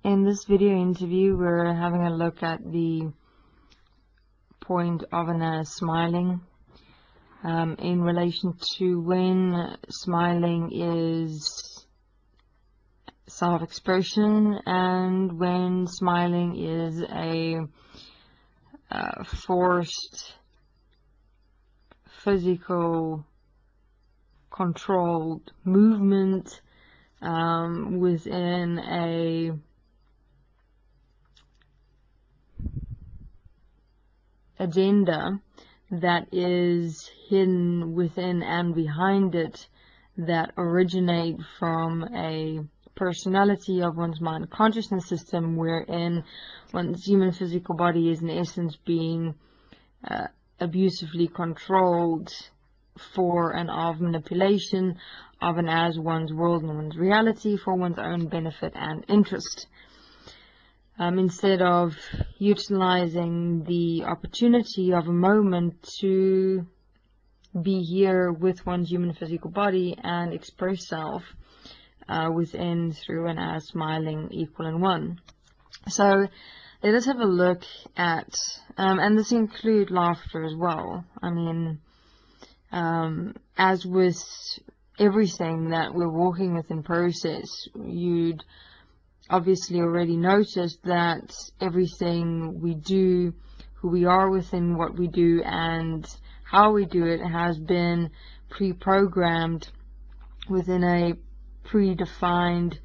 In this video interview, we're having a look at the point of smiling in relation to when smiling is self-expression and when smiling is a forced, physical, controlled movement within a agenda that is hidden within and behind it, that originate from a personality of one's mind consciousness system, wherein one's human physical body is in essence being abusively controlled for and of manipulation of and as one's world and one's reality for one's own benefit and interest. Instead of utilizing the opportunity of a moment to be here with one's human physical body and express self within, through, and as smiling, equal, and one. So let us have a look at, and this includes laughter as well. I mean, as with everything that we're walking with in process, you'd obviously already noticed that everything we do, who we are within what we do and how we do it, has been pre-programmed within a predefined,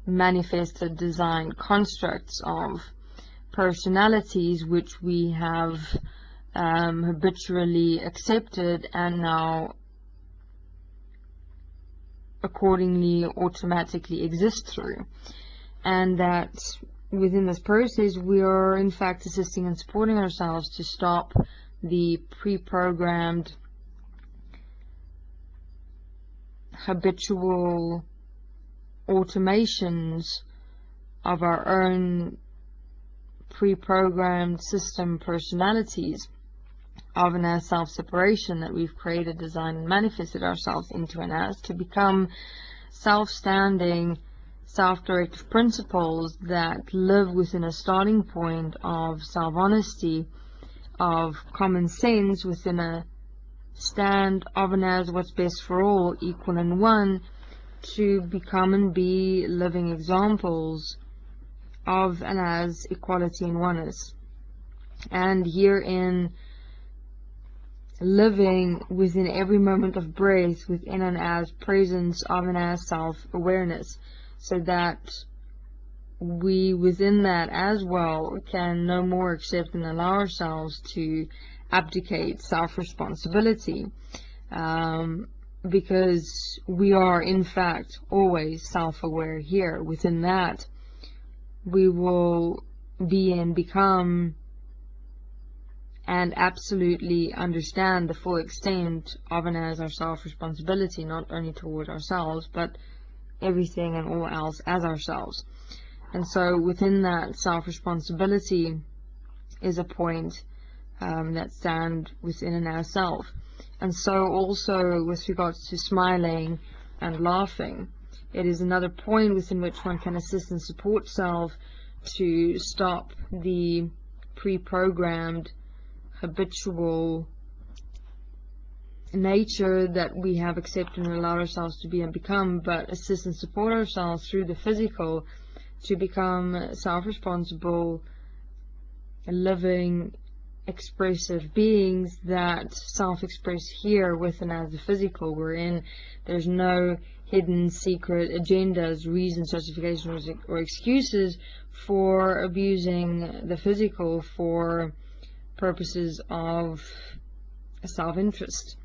manifested, designed constructs of personalities which we have habitually accepted and now accordingly automatically exist through. And that within this process we are in fact assisting and supporting ourselves to stop the pre-programmed habitual automations of our own pre-programmed system personalities of and as self-separation that we've created, designed, and manifested ourselves into and as, to become self-standing, self-directive principles that live within a starting point of self-honesty, of common sense, within a stand of and as what's best for all, equal and one, to become and be living examples of and as equality and oneness. And herein living within every moment of breath within and as presence of and as self-awareness, so that we within that as well can no more accept and allow ourselves to abdicate self-responsibility, because we are in fact always self-aware here. Within that we will be and become and absolutely understand the full extent of and as our self-responsibility, not only toward ourselves but everything and all else as ourselves. And so within that self-responsibility is a point that stand within and as self. And so also with regards to smiling and laughing, it is another point within which one can assist and support self to stop the pre-programmed habitual nature that we have accepted and allowed ourselves to be and become, but assist and support ourselves through the physical to become self-responsible, living, expressive beings that self-express here within as the physical, wherein there's no hidden secret agendas, reasons, justifications, or excuses for abusing the physical for purposes of self-interest.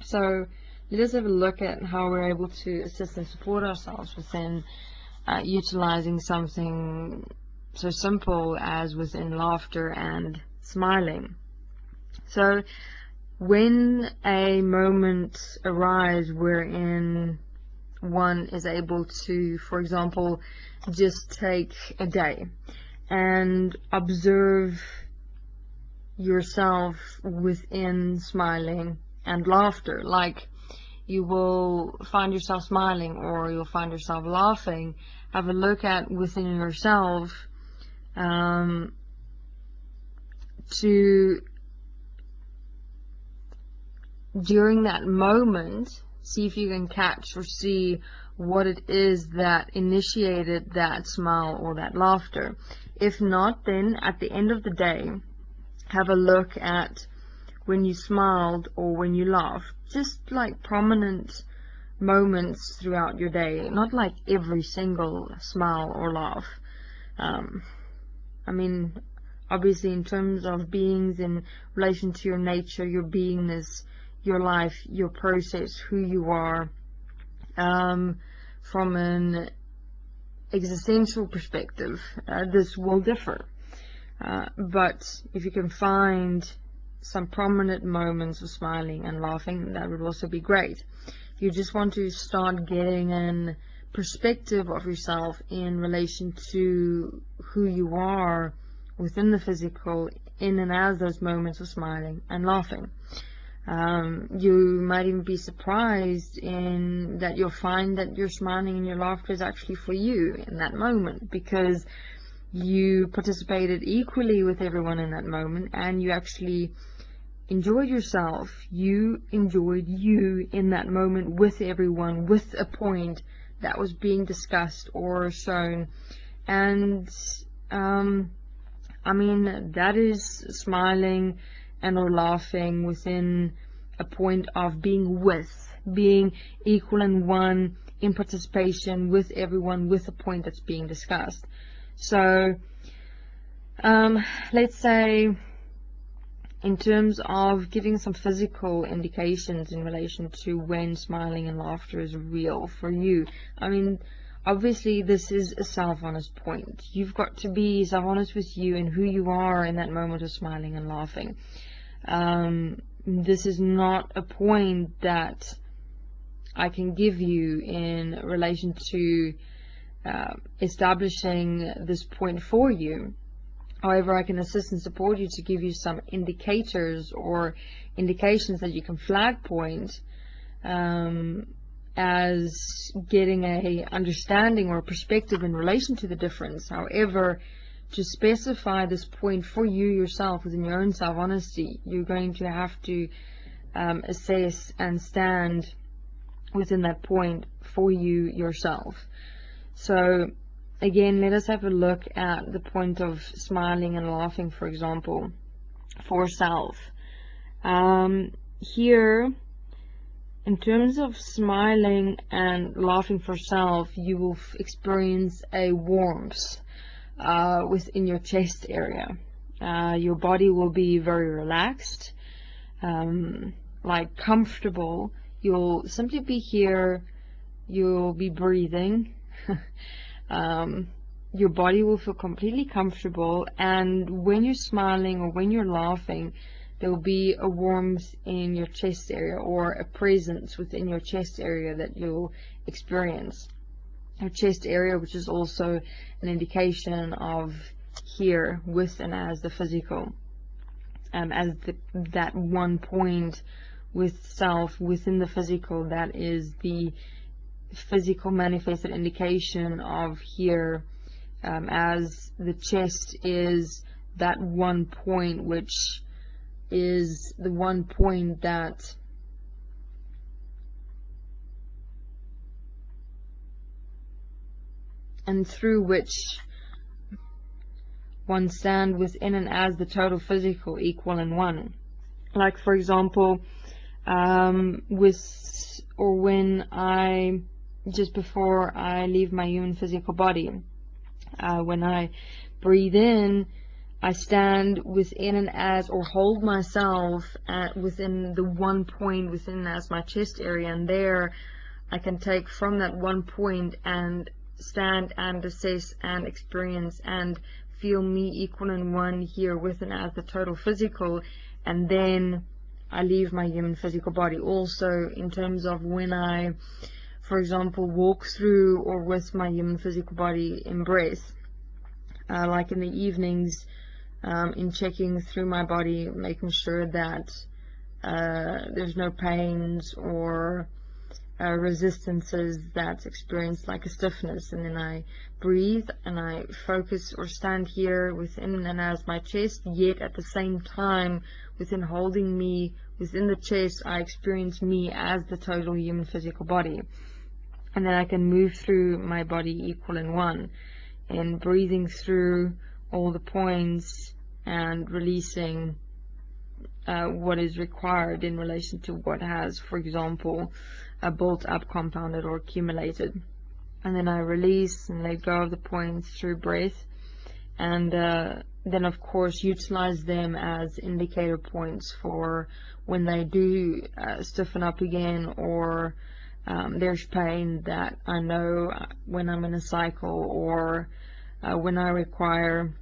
So let us have a look at how we're able to assist and support ourselves within utilizing something so simple as within laughter and smiling. So when a moment arises wherein one is able to, for example, just take a day and observe yourself within smiling and laughter, like you will find yourself smiling or you'll find yourself laughing. Have a look at within yourself to during that moment, see if you can catch or see what it is that initiated that smile or that laughter. If not, then at the end of the day, have a look at when you smiled or when you laughed, just like prominent moments throughout your day, not like every single smile or laugh. I mean, obviously in terms of beings in relation to your nature, your beingness, your life, your process, who you are, from an existential perspective, this will differ. But if you can find some prominent moments of smiling and laughing, that would also be great. If you just want to start getting an perspective of yourself in relation to who you are within the physical, in and as those moments of smiling and laughing. You might even be surprised in that you'll find that your smiling and your laughter is actually for you in that moment, because you participated equally with everyone in that moment and you actually enjoyed yourself. You enjoyed you in that moment with everyone, with a point that was being discussed or shown. And I mean, that is smiling and or laughing within a point of being equal and one in participation with everyone, with a point that's being discussed. So let's say in terms of giving some physical indications in relation to when smiling and laughter is real for you, I mean, obviously this is a self-honest point. You've got to be self-honest with you and who you are in that moment of smiling and laughing. This is not a point that I can give you in relation to establishing this point for you. However, I can assist and support you to give you some indicators or indications that you can flag point as getting a understanding or perspective in relation to the difference. However, to specify this point for you yourself within your own self-honesty, you're going to have to assess and stand within that point for you yourself. So again, let us have a look at the point of smiling and laughing, for example, for self. Here, in terms of smiling and laughing for self, you will experience a warmth within your chest area. Your body will be very relaxed, like comfortable. You'll simply be here, you'll be breathing. Your body will feel completely comfortable, and when you're smiling or when you're laughing, there will be a warmth in your chest area, or a presence within your chest area that you'll experience. Your chest area, which is also an indication of here with and as the physical, as that one point with self within the physical, that is the physical manifested indication of here, as the chest is that one point, which is the one point that and through which one stand within and as the total physical, equal and one. Like for example, when I just before I leave my human physical body, when I breathe in, I stand within and as, or hold myself within the one point within as my chest area, and there I can take from that one point and stand and assess and experience and feel me equal and one here within as the total physical, and then I leave my human physical body. Also in terms of when I, for example, walk through or with my human physical body in breath, like in the evenings, in checking through my body, making sure that there's no pains or resistances that's experienced, like a stiffness, and then I breathe and I focus or stand here within and as my chest, yet at the same time within holding me within the chest, I experience me as the total human physical body. And then I can move through my body equal in one, and breathing through all the points and releasing what is required in relation to what has, for example, built up, compounded, or accumulated. And then I release and let go of the points through breath, and then of course utilize them as indicator points for when they do stiffen up again, or there's pain that I know when I'm in a cycle, or when I require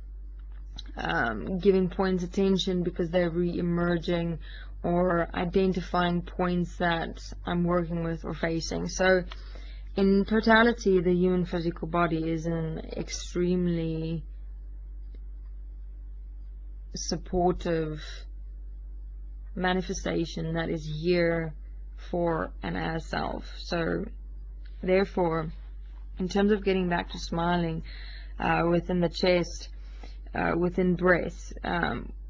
giving points attention because they're re-emerging, or identifying points that I'm working with or facing. So in totality, the human physical body is an extremely supportive manifestation that is here for and as self. So therefore, in terms of getting back to smiling within the chest, within breath,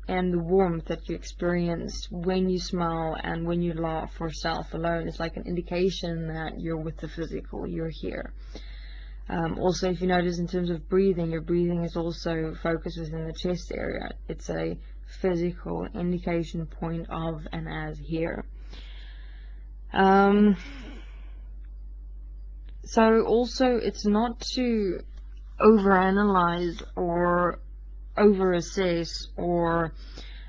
and the warmth that you experience when you smile and when you laugh for self alone is like an indication that you're with the physical, you're here. Also, if you notice in terms of breathing, your breathing is also focused within the chest area. It's a physical indication point of and as here. So also, it's not to overanalyze or over-assess or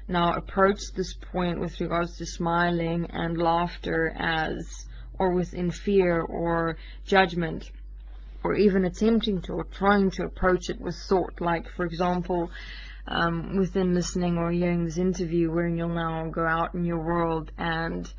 now approach this point with regards to smiling and laughter as, or within fear or judgment, or even attempting to or trying to approach it with thought. Like, for example, within listening or hearing this interview, where you'll now go out in your world and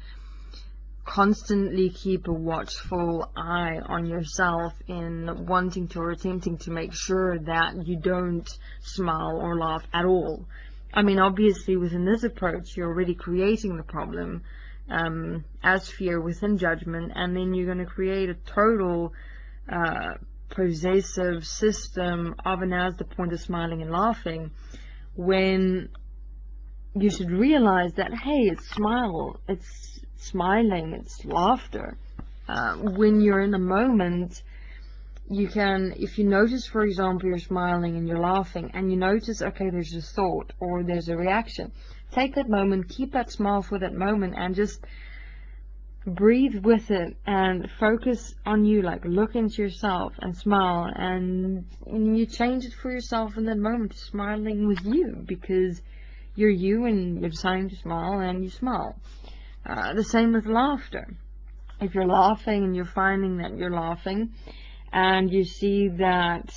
constantly keep a watchful eye on yourself in wanting to or attempting to make sure that you don't smile or laugh at all. I mean, obviously within this approach you're already creating the problem as fear within judgment, and then you're going to create a total possessive system of and as the point of smiling and laughing, when you should realize that, hey, it's smiling, it's laughter. When you're in a moment, you can, if you notice, for example, you're smiling and you're laughing, and you notice, okay, there's a thought or there's a reaction, take that moment, keep that smile for that moment, and just breathe with it and focus on you. Like, look into yourself and smile, and you change it for yourself in that moment, smiling with you, because you're you and you're deciding to smile and you smile. The same with laughter. If you're laughing and you're finding that you're laughing and you see that,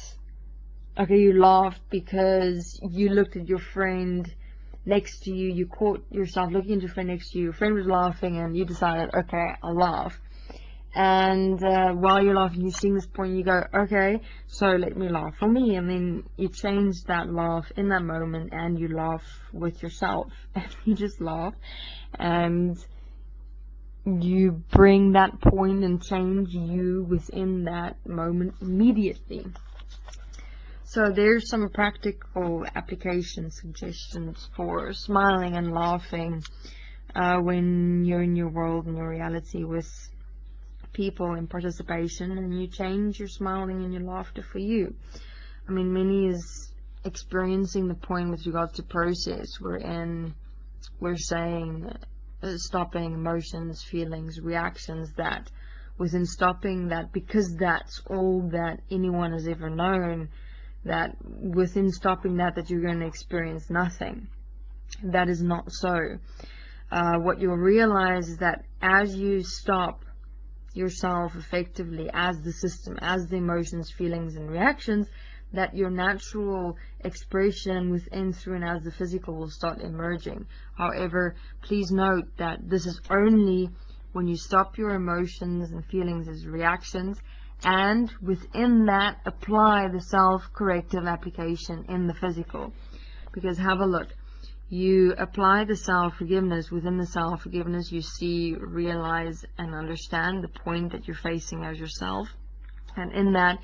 okay, you laughed because you looked at your friend next to you, you caught yourself looking at your friend next to you, your friend was laughing and you decided, okay, I'll laugh. And while you're laughing, you're seeing this point, you go, okay, so let me laugh for me. And then you change that laugh in that moment and you laugh with yourself. And you just laugh. And you bring that point and change you within that moment immediately. So there's some practical application suggestions for smiling and laughing when you're in your world and your reality with people in participation, and you change your smiling and your laughter for you. I mean, many is experiencing the point with regards to process wherein we're saying stopping emotions, feelings, reactions, that within stopping that, because that's all that anyone has ever known, that within stopping that you're going to experience nothing. That is not so. What you'll realize is that as you stop yourself effectively as the system, as the emotions, feelings, and reactions, that your natural expression within, through, and as the physical will start emerging. However, please note that this is only when you stop your emotions and feelings as reactions, and within that apply the self-corrective application in the physical. Because have a look, You apply the self-forgiveness. Within the self-forgiveness, you see, realize, and understand the point that you're facing as yourself. And in that,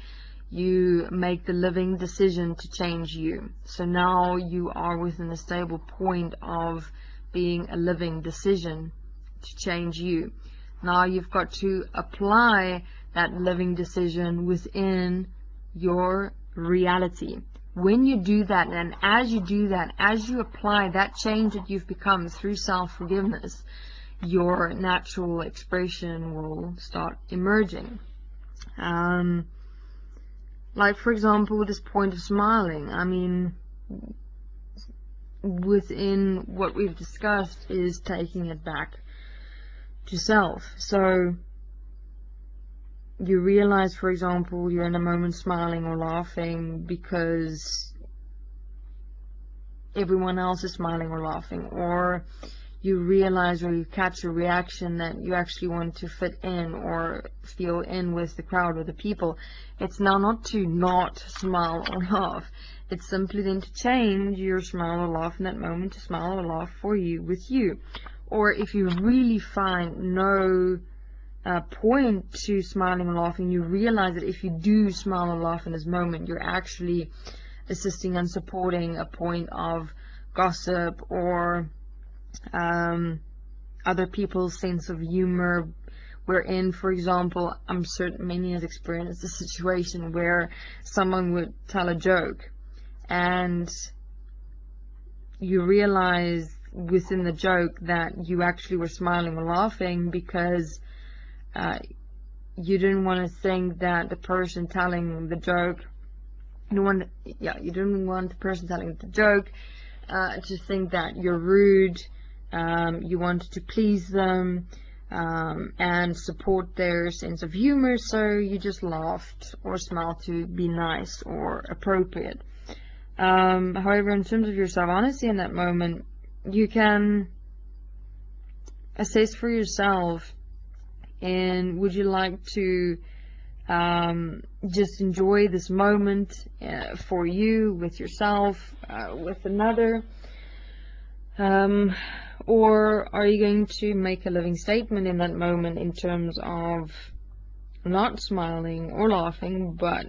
you make the living decision to change you. So now you are within a stable point of being a living decision to change you. Now you've got to apply that living decision within your reality. When you do that, and as you do that, as you apply that change that you've become through self-forgiveness, your natural expression will start emerging. Like, for example, with this point of smiling, I mean, within what we've discussed is taking it back to self. So you realize, for example, you're in a moment smiling or laughing because everyone else is smiling or laughing, or you realize or you catch a reaction that you actually want to fit in or feel in with the crowd or the people. It's now not to not smile or laugh. It's simply then to change your smile or laugh in that moment to smile or laugh for you, with you. Or if you really find no point to smiling or laughing, you realize that if you do smile or laugh in this moment, you're actually assisting and supporting a point of gossip or other people's sense of humor, wherein, for example, I'm certain many has experienced a situation where someone would tell a joke and you realize within the joke that you actually were smiling or laughing because you didn't want to think that the person telling the joke, you didn't want the person telling the joke to think that you're rude. You wanted to please them and support their sense of humor, so you just laughed or smiled to be nice or appropriate. However, in terms of your self-honesty in that moment, you can assess for yourself, and would you like to just enjoy this moment for you, with yourself, with another, or are you going to make a living statement in that moment in terms of not smiling or laughing, but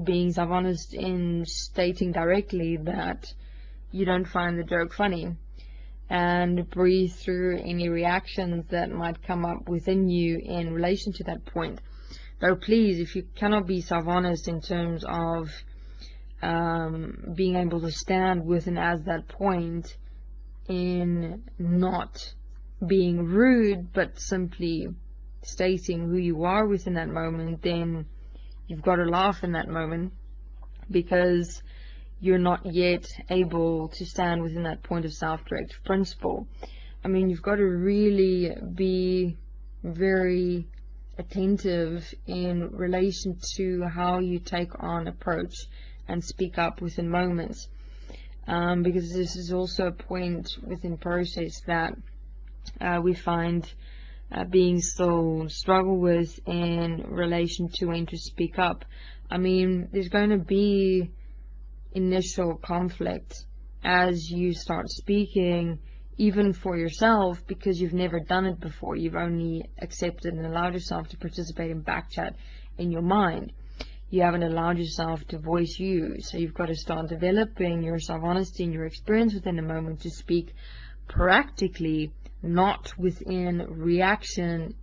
being self-honest in stating directly that you don't find the joke funny, and breathe through any reactions that might come up within you in relation to that point. Though please, if you cannot be self-honest in terms of being able to stand with and as that point in not being rude but simply stating who you are within that moment, then you've got to laugh in that moment because you're not yet able to stand within that point of self-directive principle. I mean, you've got to really be very attentive in relation to how you take on, approach, and speak up within moments, because this is also a point within process that we find being still struggle with in relation to when to speak up. I mean, there's going to be initial conflict as you start speaking, even for yourself, because you've never done it before. You've only accepted and allowed yourself to participate in backchat in your mind. You haven't allowed yourself to voice you. So you've got to start developing your self-honesty and your experience within the moment to speak practically, not within reaction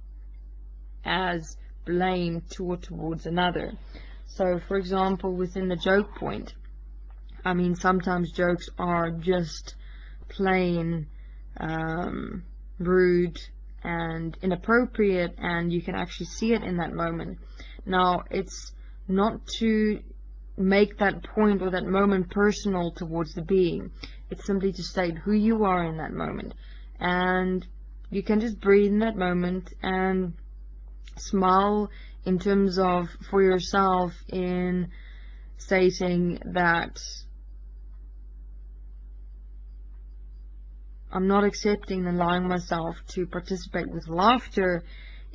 as blame towards another. So, for example, within the joke point, I mean, sometimes jokes are just plain rude and inappropriate, and you can actually see it in that moment. Now, it's not to make that point or that moment personal towards the being. It's simply to state who you are in that moment. And you can just breathe in that moment and smile in terms of for yourself in stating that I'm not accepting and allowing myself to participate with laughter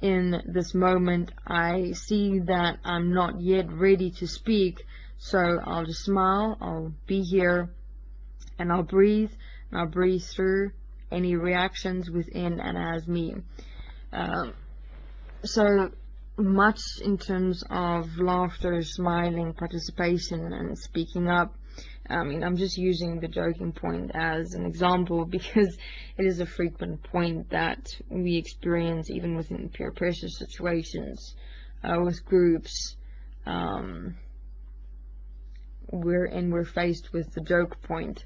in this moment. I see that I'm not yet ready to speak, so I'll just smile, I'll be here, and I'll breathe, Now breathe through any reactions within and as me. So much in terms of laughter, smiling, participation, and speaking up. I mean, I'm just using the joking point as an example because it is a frequent point that we experience even within peer pressure situations with groups. We're faced with the joke point,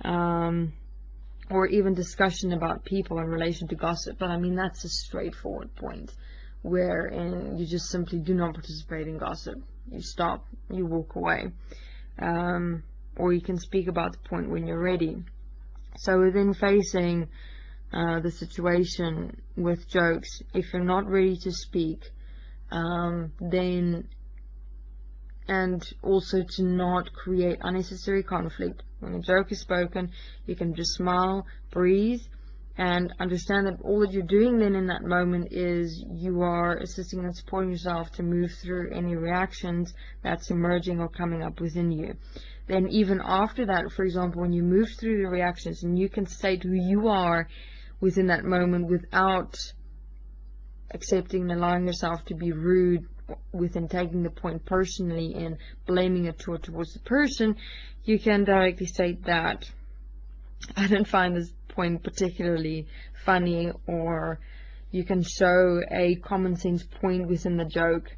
or even discussion about people in relation to gossip. But I mean, that's a straightforward point wherein you just simply do not participate in gossip. You stop, you walk away, or you can speak about the point when you're ready. So within facing the situation with jokes, if you're not ready to speak, then, and also to not create unnecessary conflict. When a joke is spoken, you can just smile, breathe, and understand that all that you're doing then in that moment is you are assisting and supporting yourself to move through any reactions that's emerging or coming up within you. Then even after that, for example, when you move through the reactions and you can state who you are within that moment without accepting and allowing yourself to be rude within taking the point personally and blaming it towards the person, you can directly state that I don't find this point particularly funny, or you can show a common sense point within the joke,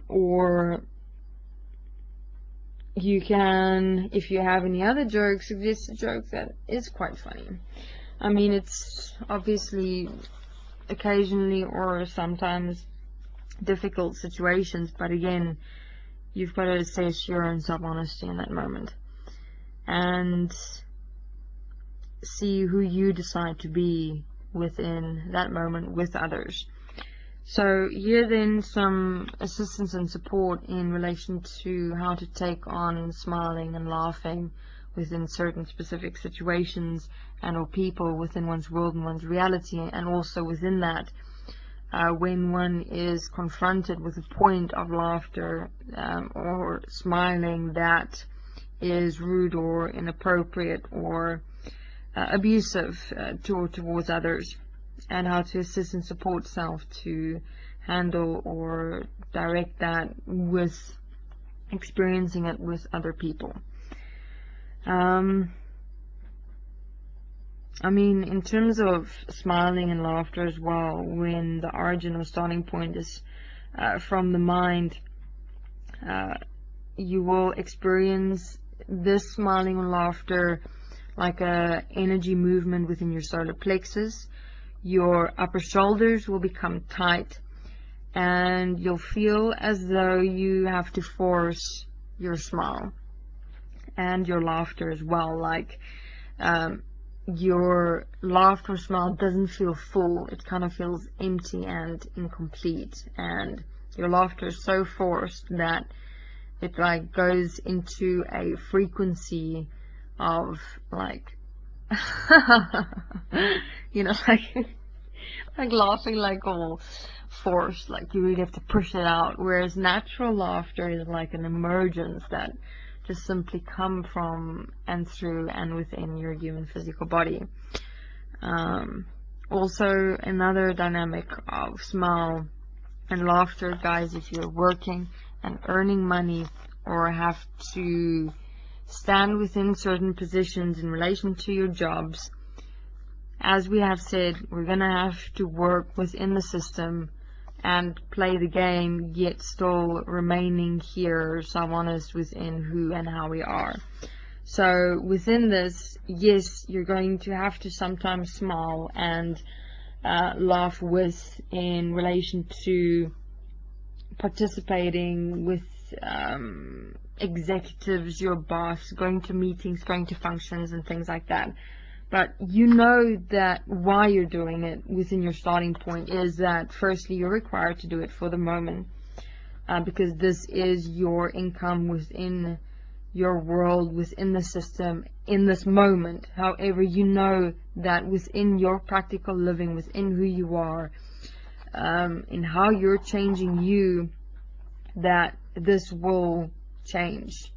or you can, if you have any other jokes, suggest a joke that is quite funny. I mean, it's obviously occasionally or sometimes difficult situations, but again, you've got to assess your own self-honesty in that moment and see who you decide to be within that moment with others. So here then some assistance and support in relation to how to take on smiling and laughing within certain specific situations and or people within one's world and one's reality, and also within that when one is confronted with a point of laughter or smiling that is rude or inappropriate or abusive towards others, and how to assist and support self to handle or direct that with experiencing it with other people. I mean, in terms of smiling and laughter as well, when the origin or starting point is from the mind, you will experience this smiling or laughter like a energy movement within your solar plexus. Your upper shoulders will become tight, and you'll feel as though you have to force your smile and your laughter as well. Like your laughter or smile doesn't feel full, it kind of feels empty and incomplete, and your laughter is so forced that it like goes into a frequency of like you know, like laughing like all forced, like you really have to push it out, whereas natural laughter is like an emergence that just simply come from and through and within your human physical body. Also another dynamic of smile and laughter, guys, if you're working and earning money or have to stand within certain positions in relation to your jobs, as we have said, we're going to have to work within the system and play the game, yet still remaining here, self-honest within who and how we are. So within this, yes, you're going to have to sometimes smile and laugh with in relation to participating with executives, your boss, going to meetings, going to functions and things like that. But you know that why you're doing it within your starting point is that firstly you're required to do it for the moment because this is your income within your world, within the system, in this moment. However, you know that within your practical living, within who you are, in how you're changing you, that this will change.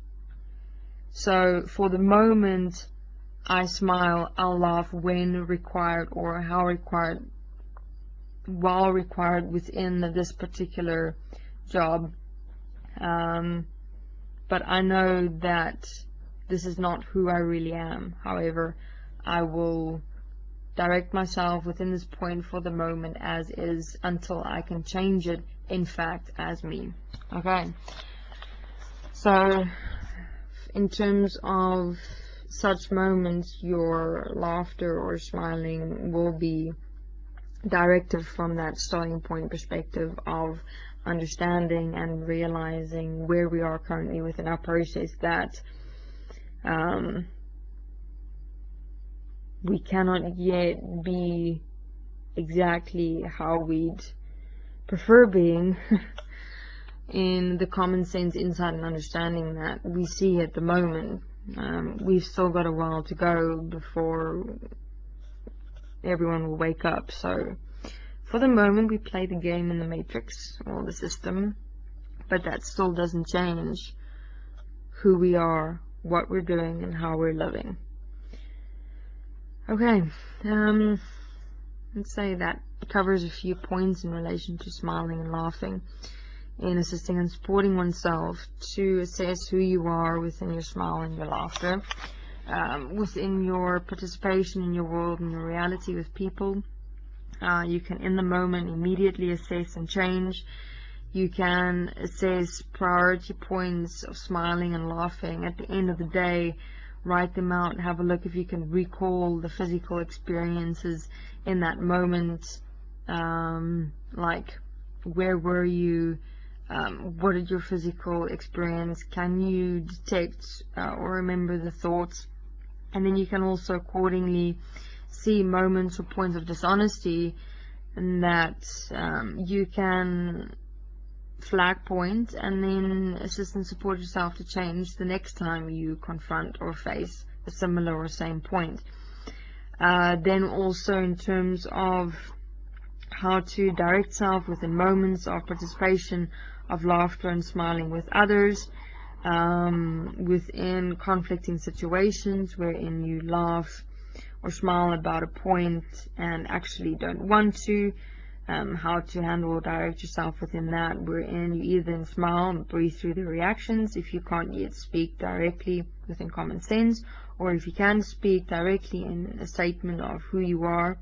So for the moment, I smile, I'll laugh when required, or how required, while required within this particular job. But I know that this is not who I really am. However, I will direct myself within this point for the moment as is until I can change it, in fact, as me. Okay. So, in terms of such moments, your laughter or smiling will be directed from that starting point perspective of understanding and realizing where we are currently within our process, that we cannot yet be exactly how we'd prefer being in the common sense, insight, and understanding that we see at the moment. We've still got a while to go before everyone will wake up. So for the moment, we play the game in the matrix or the system, but that still doesn't change who we are, what we're doing, and how we're living. Okay, let's say that covers a few points in relation to smiling and laughing in assisting and supporting oneself to assess who you are within your smile and your laughter, within your participation in your world and your reality with people. You can in the moment immediately assess and change. You can assess priority points of smiling and laughing. At the end of the day, write them out, have a look if you can recall the physical experiences in that moment, like where were you, what did your physical experience, can you detect or remember the thoughts, and then you can also accordingly see moments or points of dishonesty, and that you can flag point and then assist and support yourself to change the next time you confront or face a similar or same point. Then also in terms of how to direct self within moments of participation of laughter and smiling with others, within conflicting situations wherein you laugh or smile about a point and actually don't want to, how to handle or direct yourself within that, wherein you either smile and breathe through the reactions if you can't yet speak directly within common sense, or if you can speak directly in a statement of who you are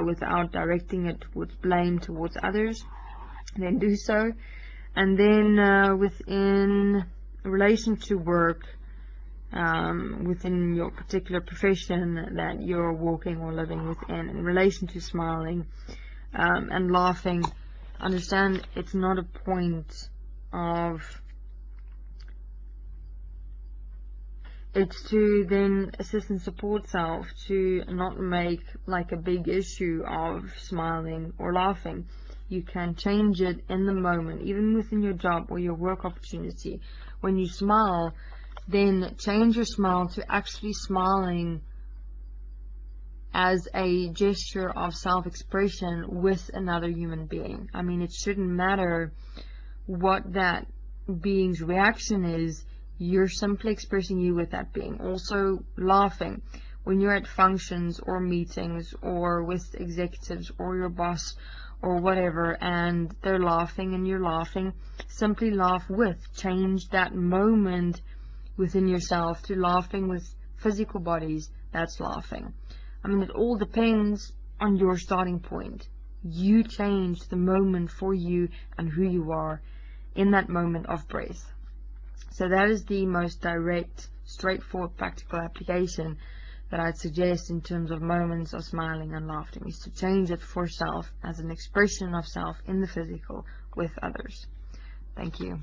without directing it towards blame towards others, then do so. And then within relation to work, within your particular profession that you're walking or living within, in relation to smiling and laughing, understand it's not a point of, it's to then assist and support self to not make like a big issue of smiling or laughing. You can change it in the moment, even within your job or your work opportunity. When you smile, then change your smile to actually smiling as a gesture of self-expression with another human being. I mean, it shouldn't matter what that being's reaction is. You're simply expressing you with that being. Also, laughing when you're at functions or meetings or with executives or your boss or whatever, and they're laughing and you're laughing, simply laugh with. Change that moment within yourself to laughing with physical bodies. That's laughing. I mean, it all depends on your starting point. You change the moment for you and who you are in that moment of breath. So that is the most direct, straightforward, practical application that I'd suggest in terms of moments of smiling and laughing, is to change it for self as an expression of self in the physical with others. Thank you.